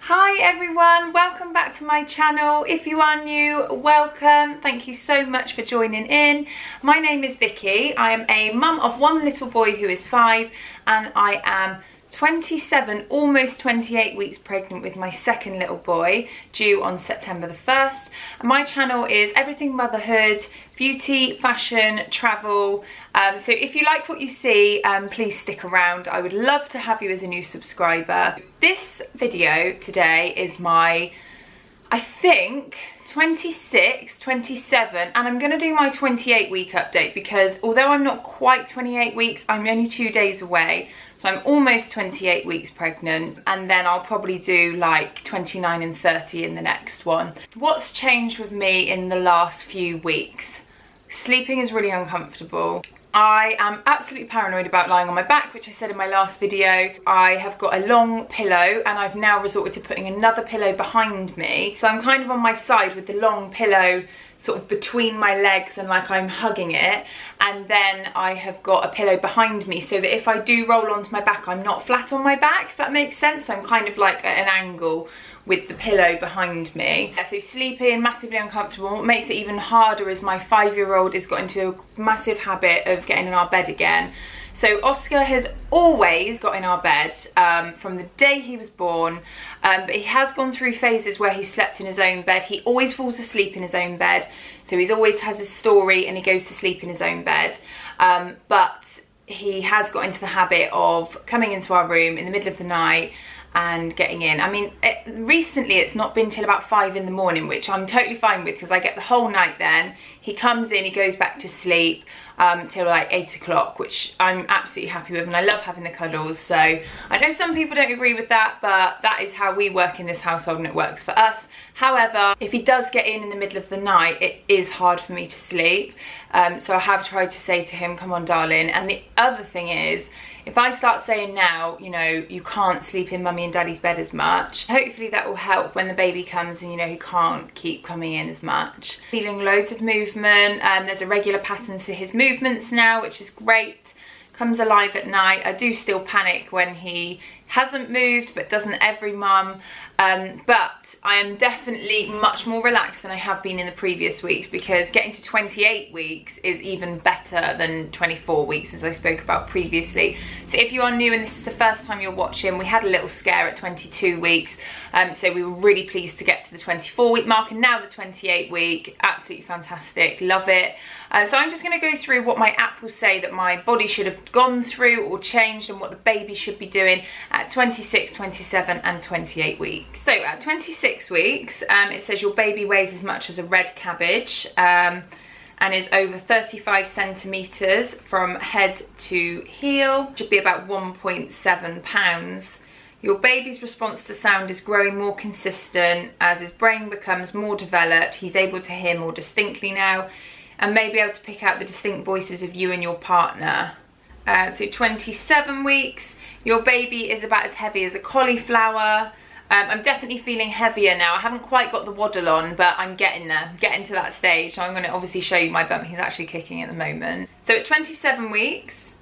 Hi everyone, welcome back to my channel. If you are new, welcome. Thank you so much for joining in. My name is Vicky. I am a mum of one little boy who is 5 and I am 27, almost 28 weeks pregnant with my second little boy, due on September the 1st. And my channel is everything motherhood, beauty, fashion, travel. So if you like what you see, please stick around. I would love to have you as a new subscriber. This video today is my, I think, 26, 27, and I'm going to do my 28 week update because although I'm not quite 28 weeks, I'm only 2 days away. So I'm almost 28 weeks pregnant, and then I'll probably do like 29 and 30 in the next one. What's changed with me in the last few weeks? Sleeping is really uncomfortable. I am absolutely paranoid about lying on my back, which I said in my last video. I have got a long pillow and I've now resorted to putting another pillow behind me. So I'm kind of on my side with the long pillow sort of between my legs and like I'm hugging it. And then I have got a pillow behind me so that if I do roll onto my back, I'm not flat on my back, if that makes sense. So I'm kind of like at an angle with the pillow behind me. So sleeping, massively uncomfortable. What makes it even harder is my 5-year-old has got into a massive habit of getting in our bed again. So Oscar has always got in our bed from the day he was born, but he has gone through phases where he slept in his own bed. He always falls asleep in his own bed. So he always has his story and he goes to sleep in his own bed. But he has got into the habit of coming into our room in the middle of the night and getting in. I mean, recently it's not been till about 5 in the morning, which I'm totally fine with because I get the whole night then. He comes in, he goes back to sleep till like 8 o'clock, which I'm absolutely happy with, and I love having the cuddles. So I know some people don't agree with that, but that is how we work in this household and it works for us. However, if he does get in the middle of the night, it is hard for me to sleep. So I have tried to say to him, come on darling. And the other thing is, if I start saying now, you know, you can't sleep in mummy and daddy's bed as much, hopefully that will help when the baby comes and, you know, he can't keep coming in as much. Feeling loads of movement, there's a regular pattern to his movements now, which is great. Comes alive at night. I do still panic when he hasn't moved, but doesn't every mum. But I am definitely much more relaxed than I have been in the previous weeks, because getting to 28 weeks is even better than 24 weeks, as I spoke about previously. So if you are new and this is the first time you're watching, we had a little scare at 22 weeks. So we were really pleased to get to the 24 week mark, and now the 28 week, absolutely fantastic, love it. So I'm just going to go through what my app will say that my body should have gone through or changed, and what the baby should be doing at 26, 27 and 28 weeks. So at 26 weeks, it says your baby weighs as much as a red cabbage and is over 35 centimetres from head to heel. Should be about 1.7 pounds. Your baby's response to sound is growing more consistent as his brain becomes more developed. He's able to hear more distinctly now and may be able to pick out the distinct voices of you and your partner. So 27 weeks, your baby is about as heavy as a cauliflower. I'm definitely feeling heavier now. I haven't quite got the waddle on, but I'm getting there, getting to that stage. So I'm going to obviously show you my bum. He's actually kicking at the moment. So at 27 weeks,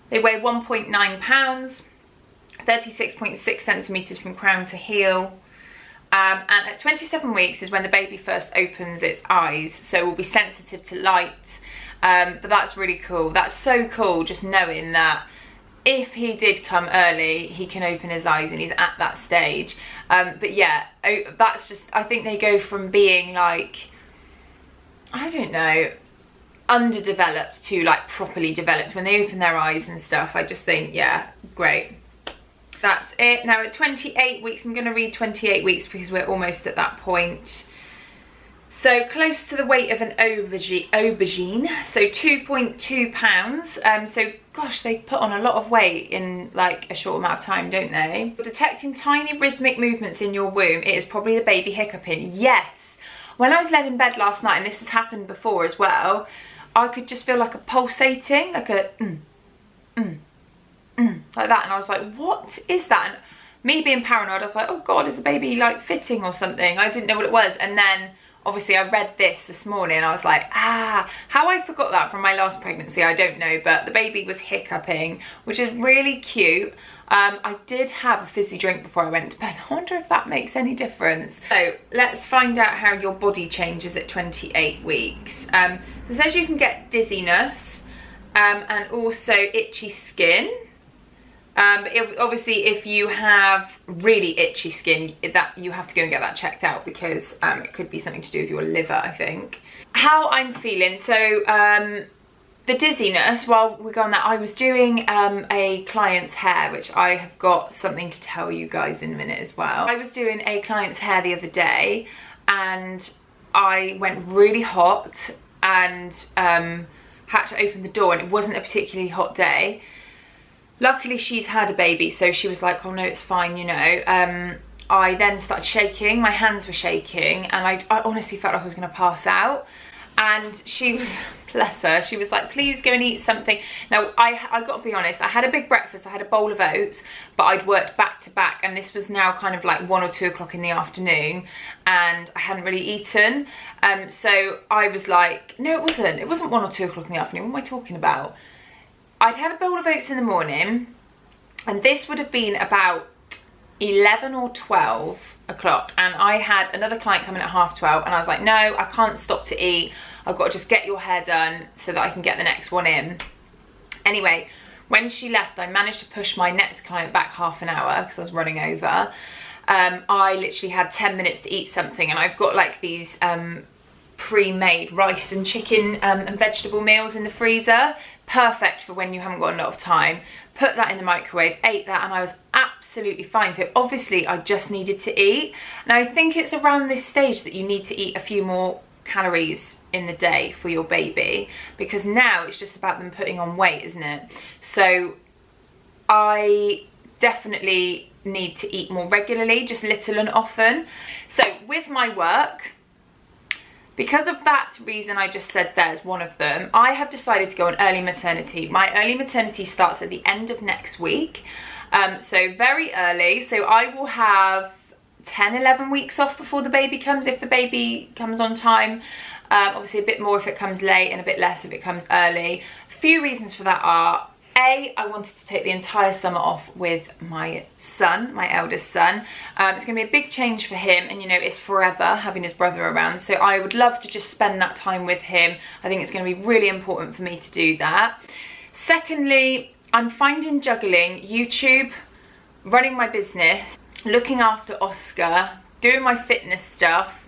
they weigh 1.9 pounds, 36.6 centimetres from crown to heel. And at 27 weeks is when the baby first opens its eyes, so we'll be sensitive to light. But that's really cool. That's so cool, just knowing that if he did come early, he can open his eyes and he's at that stage. But yeah, that's just, I think they go from being like, I don't know, underdeveloped to like properly developed when they open their eyes and stuff. I just think, yeah, great. That's it. Now at 28 weeks, I'm going to read 28 weeks because we're almost at that point. So close to the weight of an aubergine, so 2.2 pounds. So gosh, they put on a lot of weight in like a short amount of time, don't they? Detecting tiny rhythmic movements in your womb, it is probably the baby hiccuping. Yes, when I was laid in bed last night, and this has happened before as well, I could just feel like a pulsating, like a like that, and I was like, what is that? And me being paranoid, I was like, oh god, is the baby like fitting or something? I didn't know what it was. And then obviously I read this morning, I was like, how I forgot that from my last pregnancy, I don't know, but the baby was hiccuping, which is really cute. I did have a fizzy drink before I went to bed. I wonder if that makes any difference. So let's find out how your body changes at 28 weeks. So it says you can get dizziness and also itchy skin. Obviously if you have really itchy skin, that you have to go and get that checked out, because it could be something to do with your liver, I think. How I'm feeling, so the dizziness, while we're on that, I was doing a client's hair, which I have got something to tell you guys in a minute as well. I was doing a client's hair the other day and I went really hot and had to open the door, and it wasn't a particularly hot day. Luckily she's had a baby, so she was like, oh no, it's fine, you know. I then started shaking, my hands were shaking, and I honestly felt like I was going to pass out. And she was, bless her, she was like, please go and eat something. Now, I got to be honest, I had a big breakfast, I had a bowl of oats, but I'd worked back to back, and this was now kind of like 1 or 2 o'clock in the afternoon, and I hadn't really eaten. So I was like, no, it wasn't 1 or 2 o'clock in the afternoon, what am I talking about? I'd had a bowl of oats in the morning, and this would have been about 11 or 12 o'clock, and I had another client coming at 12:30, and I was like, no, I can't stop to eat, I've got to just get your hair done so that I can get the next one in. Anyway, when she left, I managed to push my next client back half an hour because I was running over. I literally had 10 minutes to eat something, and I've got like these pre-made rice and chicken and vegetable meals in the freezer, perfect for when you haven't got a lot of time. Put that in the microwave, ate that, and I was absolutely fine. So obviously I just needed to eat. Now I think it's around this stage that you need to eat a few more calories in the day for your baby, because now it's just about them putting on weight, isn't it? So I definitely need to eat more regularly, just little and often. So with my work, because of that reason I just said there's one of them, I have decided to go on early maternity. My early maternity starts at the end of next week, so very early. So I will have 10, 11 weeks off before the baby comes, if the baby comes on time. Obviously a bit more if it comes late, and a bit less if it comes early. A few reasons for that are, A, I wanted to take the entire summer off with my son, my eldest son. It's going to be a big change for him, and you know, it's forever having his brother around, so I would love to just spend that time with him. I think it's going to be really important for me to do that. Secondly, I'm finding juggling YouTube, running my business, looking after Oscar, doing my fitness stuff,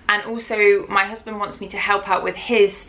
and also my husband wants me to help out with his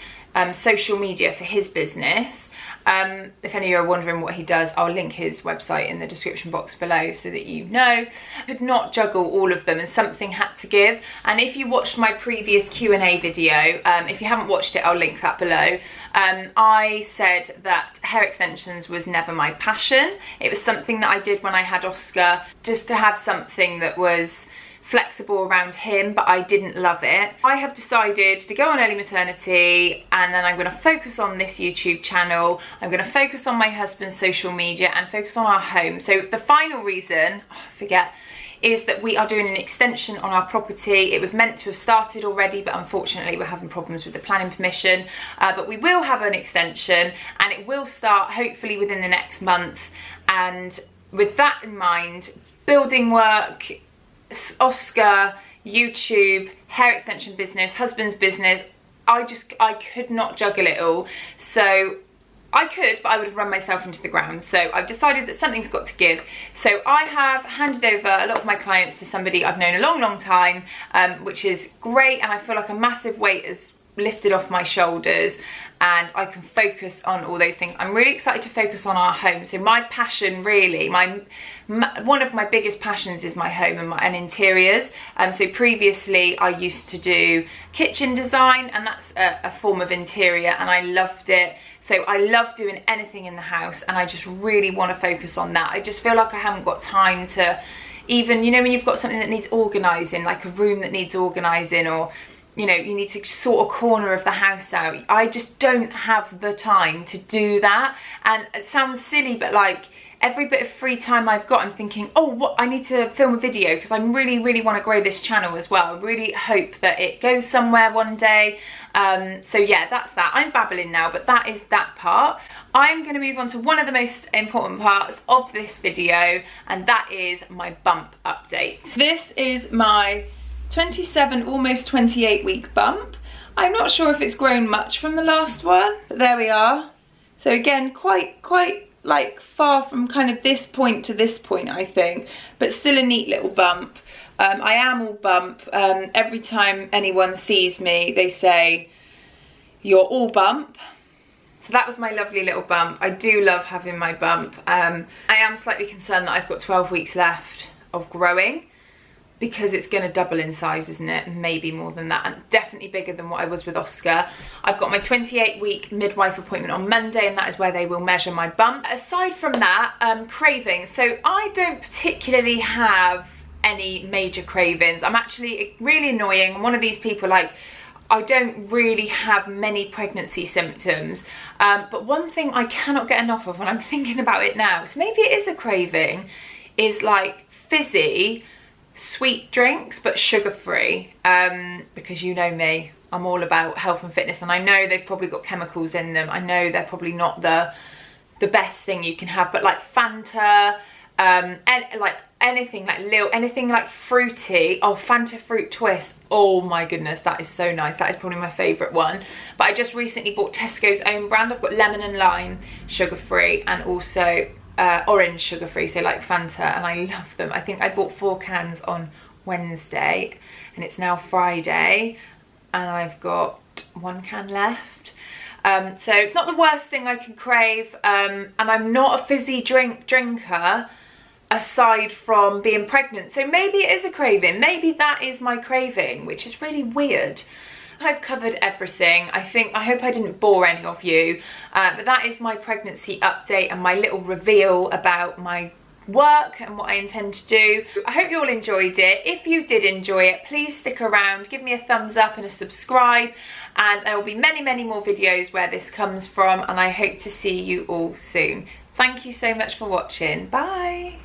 social media for his business. If any of you are wondering what he does, I'll link his website in the description box below so that you know. I could not juggle all of them, and something had to give. And if you watched my previous Q&A video, if you haven't watched it, I'll link that below. I said that hair extensions was never my passion. It was something that I did when I had Oscar, just to have something that was flexible around him, but I didn't love it. I have decided to go on early maternity, and then I'm going to focus on this YouTube channel. I'm going to focus on my husband's social media and focus on our home. So the final reason, I forget, is that we are doing an extension on our property. It was meant to have started already, but unfortunately we're having problems with the planning permission. But we will have an extension, and it will start hopefully within the next month. And with that in mind, building work, Oscar, YouTube, hair extension business, husband's business, I could not juggle it all. So I could, but I would have run myself into the ground. So I've decided that something's got to give. So I have handed over a lot of my clients to somebody I've known a long, long time, which is great. And I feel like a massive weight is lifted off my shoulders, and I can focus on all those things. I'm really excited to focus on our home. So my passion, really, one of my biggest passions is my home and interiors. So previously I used to do kitchen design, and that's a form of interior, and I loved it. So I love doing anything in the house, and I just really want to focus on that. I just feel like I haven't got time to even, you know, when you've got something that needs organising, like a room that needs organising, or you know, you need to sort a corner of the house out. I just don't have the time to do that. And it sounds silly, but like every bit of free time I've got, I'm thinking, oh, what, I need to film a video because I really want to grow this channel as well. I really hope that it goes somewhere one day. So yeah, that's that. I'm babbling now, but that is that part. I'm going to move on to one of the most important parts of this video, and that is my bump update. This is my 27, almost 28 week bump. I'm not sure if it's grown much from the last one, but there we are. So again, quite like far from kind of this point to this point, I think, but still a neat little bump. I am all bump. Every time anyone sees me, they say, you're all bump. So that was my lovely little bump. I do love having my bump. I am slightly concerned that I've got 12 weeks left of growing, because it's going to double in size, isn't it? Maybe more than that, and definitely bigger than what I was with Oscar. I've got my 28-week midwife appointment on Monday, and that is where they will measure my bump. Aside from that, cravings. So I don't particularly have any major cravings. I'm actually really annoying. I'm one of these people, like, I don't really have many pregnancy symptoms, but one thing I cannot get enough of when I'm thinking about it now, so maybe it is a craving, is like fizzy sweet drinks but sugar-free, because you know me, I'm all about health and fitness, and I know they've probably got chemicals in them. I know they're probably not the best thing you can have, but like Fanta, and like anything like fruity. Oh, Fanta fruit twist, oh my goodness, that is so nice. That is probably my favorite one. But I just recently bought Tesco's own brand. I've got lemon and lime sugar-free, and also orange sugar-free, so like Fanta, and I love them. I think I bought 4 cans on Wednesday, and it's now Friday, and I've got 1 can left. So it's not the worst thing I could crave, and I'm not a fizzy drinker aside from being pregnant, so maybe it is a craving. Maybe that is my craving, which is really weird. I've covered everything. I hope I didn't bore any of you, but that is my pregnancy update and my little reveal about my work and what I intend to do. I hope you all enjoyed it. If you did enjoy it, please stick around, give me a thumbs up and a subscribe, and there will be many more videos where this comes from, and I hope to see you all soon. Thank you so much for watching. Bye.